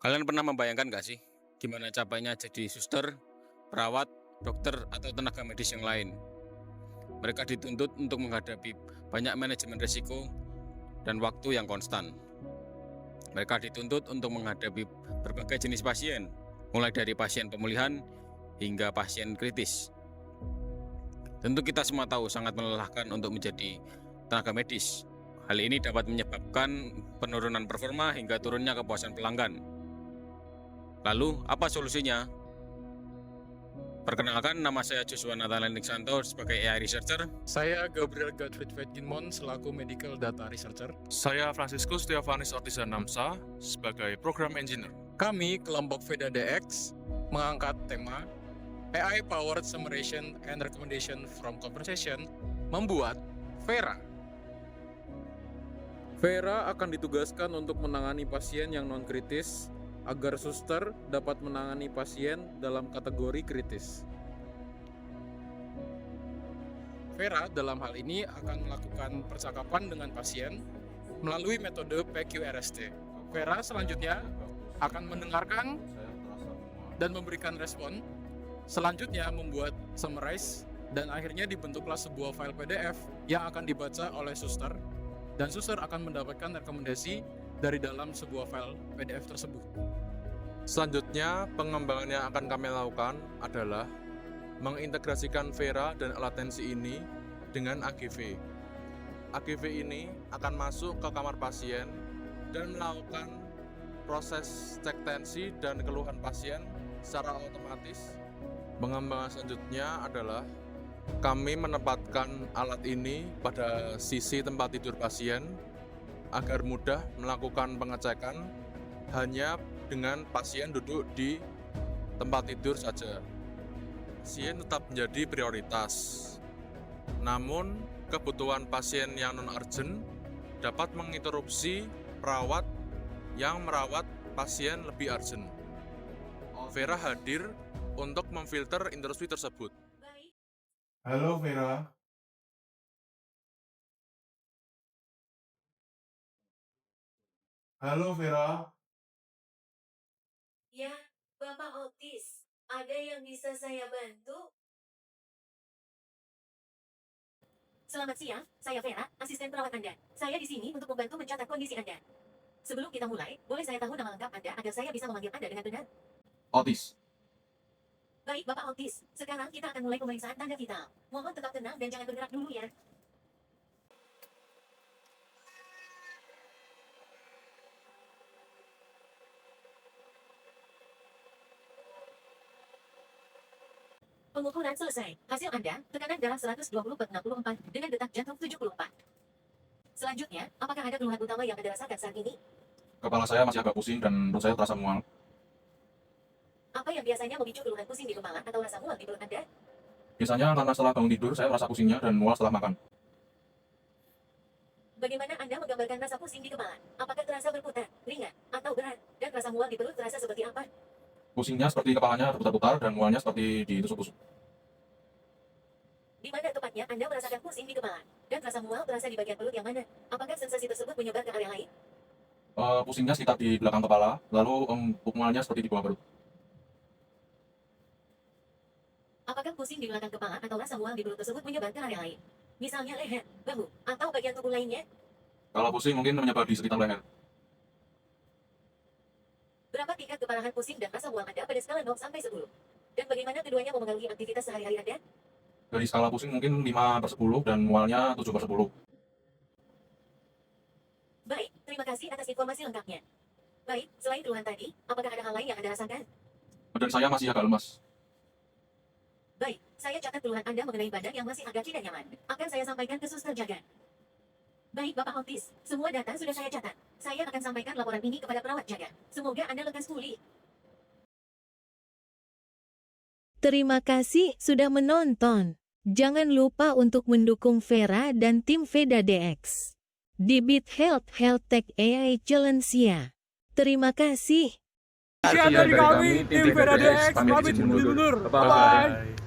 Kalian pernah membayangkan gak sih gimana capeknya jadi suster, perawat, dokter, atau tenaga medis yang lain? Mereka dituntut untuk menghadapi banyak manajemen risiko dan waktu yang konstan. Mereka dituntut untuk menghadapi berbagai jenis pasien, mulai dari pasien pemulihan hingga pasien kritis. Tentu kita semua tahu sangat melelahkan untuk menjadi tenaga medis. Hal ini dapat menyebabkan penurunan performa hingga turunnya kepuasan pelanggan. Lalu, apa solusinya? Perkenalkan, nama saya Joshua Nathan Niksanto sebagai AI Researcher. Saya Gabriel Gottfried Weidginmon selaku Medical Data Researcher. Saya Franciscus Theophanis Ortiza Namsa sebagai Program Engineer. Kami, kelompok Veda DX, mengangkat tema AI Powered Summation and Recommendation from Conversation membuat Vera. Vera akan ditugaskan untuk menangani pasien yang non-kritis agar suster dapat menangani pasien dalam kategori kritis. Vera dalam hal ini akan melakukan percakapan dengan pasien melalui metode PQRST. Vera selanjutnya akan mendengarkan dan memberikan respon, selanjutnya membuat summarize, dan akhirnya dibentuklah sebuah file PDF yang akan dibaca oleh suster, dan suster akan mendapatkan rekomendasi dari dalam sebuah file PDF tersebut. Selanjutnya, pengembangan yang akan kami lakukan adalah mengintegrasikan Vera dan latensi ini dengan AGV. AGV ini akan masuk ke kamar pasien dan melakukan proses cek tensi dan keluhan pasien secara otomatis. Pengembangan selanjutnya adalah kami menempatkan alat ini pada sisi tempat tidur pasien agar mudah melakukan pengecekan hanya dengan pasien duduk di tempat tidur saja. Pasien tetap menjadi prioritas. Namun, kebutuhan pasien yang non-urgent dapat menginterupsi perawat yang merawat pasien lebih urgent. Vera hadir untuk memfilter interupsi tersebut. Halo Vera. Halo Vera. Ya, Bapak Otis, ada yang bisa saya bantu? Selamat siang, saya Vera, asisten perawat Anda. Saya di sini untuk membantu mencatat kondisi Anda. Sebelum kita mulai, boleh saya tahu nama lengkap Anda agar saya bisa memanggil Anda dengan benar? Otis. Baik, Bapak Otis. Sekarang kita akan mulai pemeriksaan tanda vital. Mohon tetap tenang dan jangan bergerak dulu ya. Pengukuran selesai. Hasil Anda, tekanan darah 120/64 dengan detak jantung 74. Selanjutnya, apakah ada keluhan utama yang Anda rasakan saat ini? Kepala saya masih agak pusing dan perut saya terasa mual. Apa yang biasanya memicu keluhan pusing di kepala atau rasa mual di perut Anda? Biasanya karena setelah bangun tidur saya merasa pusingnya dan mual setelah makan. Bagaimana Anda menggambarkan rasa pusing di kepala? Apakah terasa berputar, ringan, atau berat? Dan rasa mual di perut terasa seperti apa? Pusingnya seperti kepalanya berputar-putar dan mualnya seperti ditusuk-tusuk. Di mana tepatnya Anda merasakan pusing di kepala? Dan rasa mual terasa di bagian perut yang mana? Apakah sensasi tersebut menyebar ke area lain? Pusingnya sekitar di belakang kepala, lalu mualnya seperti di bawah perut. Apakah pusing di belakang kepala atau rasa mual di perut tersebut menyebar ke area lain? Misalnya leher, bahu, atau bagian tubuh lainnya? Kalau pusing mungkin menyebar di sekitar leher. Berapa tingkat keparahan pusing dan rasa mual Anda pada skala 0 sampai 10? Dan bagaimana keduanya memengaruhi aktivitas sehari-hari Anda? Dari skala pusing mungkin 5/10 dan mualnya 7/10. Baik, terima kasih atas informasi lengkapnya. Baik, selain keluhan tadi, apakah ada hal lain yang Anda rasakan? Badan saya masih agak lemas. Baik, saya catat keluhan Anda mengenai badan yang masih agak tidak nyaman. Akan saya sampaikan ke suster jaga. Baik, Bapak Otis, semua data sudah saya catat. Saya akan sampaikan laporan ini kepada perawat jaga. Semoga Anda lekas pulih. Terima kasih sudah menonton. Jangan lupa untuk mendukung Vera dan tim Veda DX di Bit Health Health Tech AI Challenge. Terima kasih. Sekian dari kami, tim Veda DX, pamit izin mundur. Bye-bye.